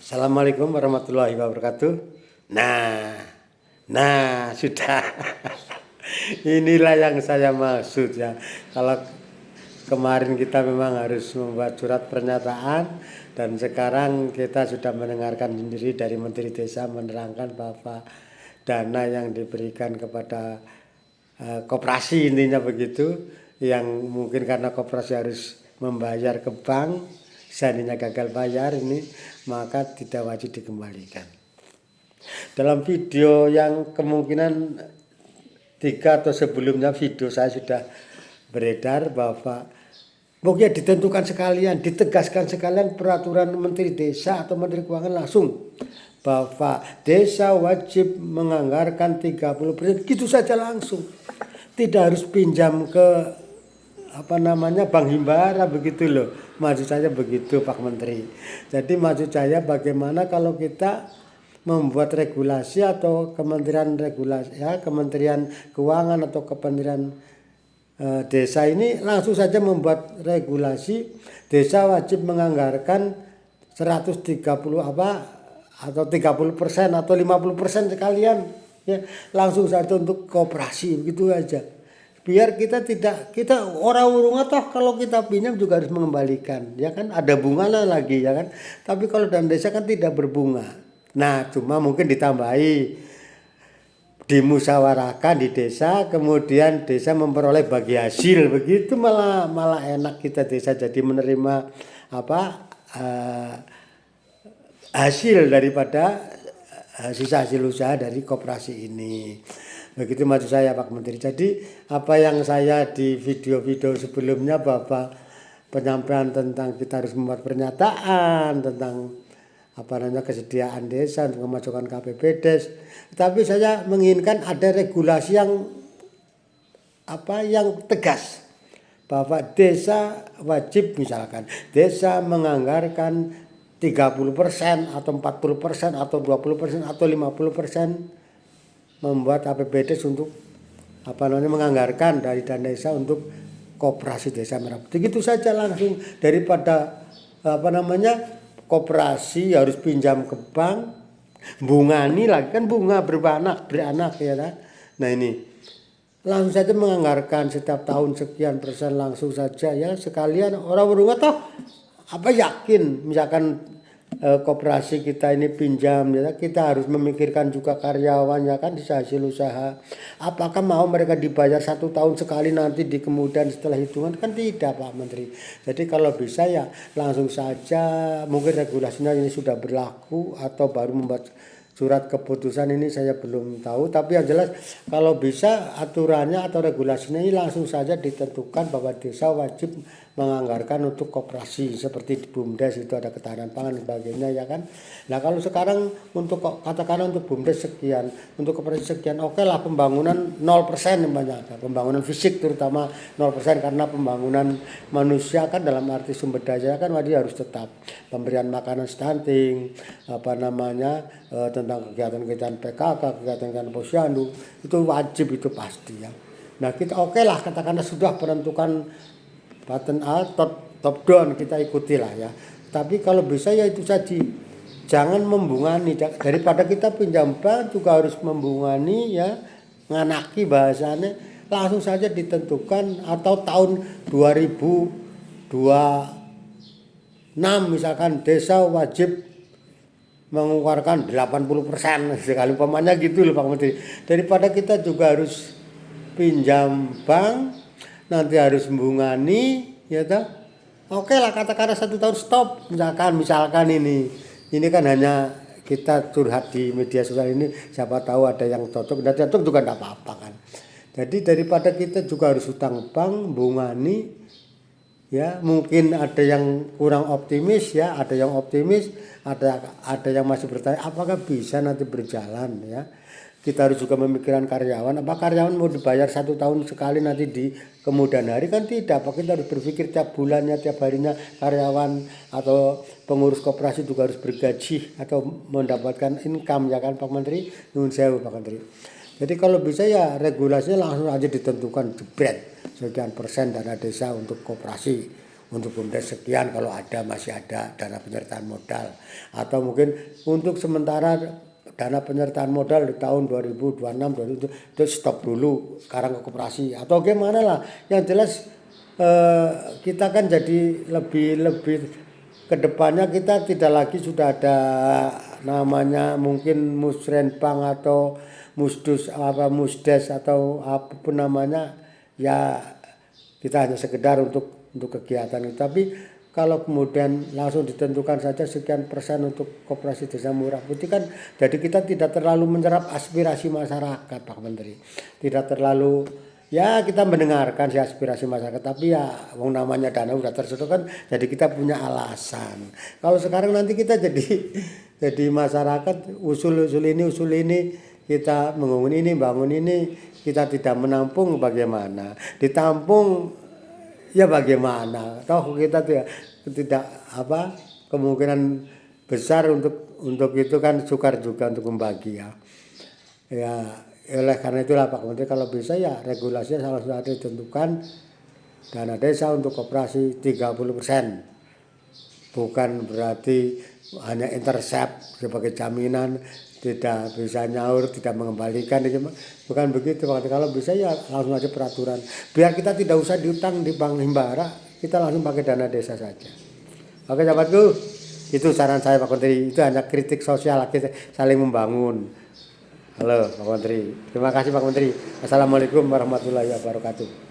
Assalamualaikum warahmatullahi wabarakatuh. Nah, sudah. Inilah yang saya maksud ya. Kalau kemarin kita memang harus membuat surat pernyataan dan sekarang kita sudah mendengarkan sendiri dari Menteri Desa menerangkan bahwa dana yang diberikan kepada koperasi intinya begitu, yang mungkin karena koperasi harus membayar ke bank, seandainya gagal bayar ini maka tidak wajib dikembalikan. Dalam video yang kemungkinan 3 atau sebelumnya video saya sudah beredar bahwa pokoknya ditentukan sekalian, ditegaskan sekalian peraturan Menteri Desa atau Menteri Keuangan langsung bahwa desa wajib menganggarkan 30%, gitu saja langsung. Tidak harus pinjam ke Bank Himbara begitu loh. Maksud saya begitu Pak Menteri. Jadi maksud saya bagaimana kalau kita membuat regulasi atau Kementerian Regulasi ya, Kementerian Keuangan atau Kementerian Desa ini langsung saja membuat regulasi desa wajib menganggarkan 130 atau 30% atau 50% sekalian ya, langsung saja untuk koperasi begitu aja. Biar kita orang urung toh kalau kita pinjam juga harus mengembalikan ya kan, ada bunga lagi ya kan. Tapi kalau dana desa kan tidak berbunga. Nah cuma mungkin ditambahi, dimusyawarahkan di desa, kemudian desa memperoleh bagi hasil begitu, malah enak kita desa jadi menerima hasil daripada sisa hasil usaha dari koperasi ini. Begitu maksud saya Pak Menteri. Jadi apa yang saya di video-video sebelumnya bahwa penyampaian tentang kita harus membuat pernyataan tentang kesediaan desa untuk memasukkan KPPDes. Tapi saya menginginkan ada regulasi yang tegas bahwa desa wajib, misalkan desa menganggarkan 30% atau 40% atau 20% atau 50% membuat APBDes untuk menganggarkan dari dana desa untuk koperasi desa merah putih. Gitu saja langsung, daripada koperasi harus pinjam ke bank, bungani lagi kan, bunga beranak ya kan. Nah ini langsung saja menganggarkan setiap tahun sekian persen langsung saja ya, sekalian orang berumah toh yakin misalkan koperasi kita ini pinjam ya, kita harus memikirkan juga karyawan ya kan, di hasil usaha. Apakah mau mereka dibayar 1 tahun sekali nanti di kemudian setelah hitungan, kan tidak Pak Menteri. Jadi kalau bisa ya langsung saja, mungkin regulasinya ini sudah berlaku atau baru membuat surat keputusan ini saya belum tahu, tapi yang jelas kalau bisa aturannya atau regulasinya ini langsung saja ditentukan bahwa desa wajib menganggarkan untuk koperasi seperti di BUMDes itu ada ketahanan pangan dan sebagainya ya kan. Nah kalau sekarang untuk katakanlah untuk BUMDes sekian, untuk koperasi sekian, oke lah pembangunan 0% banyak, pembangunan fisik terutama 0%, karena pembangunan manusia kan dalam arti sumber daya kan wajib harus tetap, pemberian makanan stunting, tentang kegiatan-kegiatan PKK, kegiatan-kegiatan posyandu itu wajib, itu pasti ya. Nah kita oke lah katakanlah sudah penentukan button up, top down kita ikutilah ya. Tapi kalau bisa ya itu saja, jangan membungani, daripada kita pinjam bank juga harus membungani ya, nganaki bahasanya, langsung saja ditentukan atau tahun 2026 misalkan desa wajib mengeluarkan 80% sekali umpamanya gitu loh Pak Menteri. Daripada kita juga harus pinjam bank, nanti harus membungani ya toh. Oke lah katakanlah 1 tahun stop misalkan ini kan hanya kita curhat di media sosial ini, siapa tahu ada yang cocok dan cocok juga enggak apa-apa kan. Jadi daripada kita juga harus hutang bank, bungani ya, mungkin ada yang kurang optimis ya, ada yang optimis, ada yang masih bertanya apakah bisa nanti berjalan ya. Kita harus juga memikirkan karyawan, apa karyawan mau dibayar 1 tahun sekali nanti di kemudian hari, kan tidak. Kita harus berpikir tiap bulannya, tiap harinya karyawan atau pengurus koperasi juga harus bergaji atau mendapatkan income ya kan Pak Menteri. Nuhun sewu Pak Menteri. Jadi kalau bisa ya regulasinya langsung aja ditentukan, jebret sekian persen dana desa untuk koperasi untuk BUMDes sekian kalau ada, masih ada dana penyertaan modal, atau mungkin untuk sementara dana penyertaan modal di tahun 2026 itu stop dulu, sekarang ke koperasi atau gimana lah. Yang jelas kita kan jadi lebih kedepannya kita tidak lagi sudah ada namanya mungkin musrenbang atau musdus apa musdes atau apapun namanya, ya kita hanya sekedar untuk kegiatan itu. Tapi kalau kemudian langsung ditentukan saja sekian persen untuk koperasi desa Murah Putih kan, jadi kita tidak terlalu menyerap aspirasi masyarakat, Pak Menteri. Tidak terlalu, ya kita mendengarkan si aspirasi masyarakat, tapi ya wong namanya dana udah tersedot kan, jadi kita punya alasan. Kalau sekarang nanti kita jadi masyarakat usul ini kita bangun ini, kita tidak menampung bagaimana, ditampung ya bagaimana, toh kita tidak kemungkinan besar untuk itu kan sukar juga untuk membagi ya. Oleh karena itulah Pak Menteri, kalau bisa ya regulasinya salah satu ditentukan dana desa untuk koperasi 30%. Bukan berarti hanya intercept sebagai jaminan, tidak bisa nyaur, tidak mengembalikan, bukan begitu Pak Menteri. Kalau bisa ya langsung aja peraturan, biar kita tidak usah diutang di Bank Himbara, kita langsung pakai dana desa saja. Oke sahabatku, itu saran saya Pak Menteri. Itu hanya kritik sosial, kita saling membangun. Halo Pak Menteri, terima kasih Pak Menteri. Assalamualaikum warahmatullahi wabarakatuh.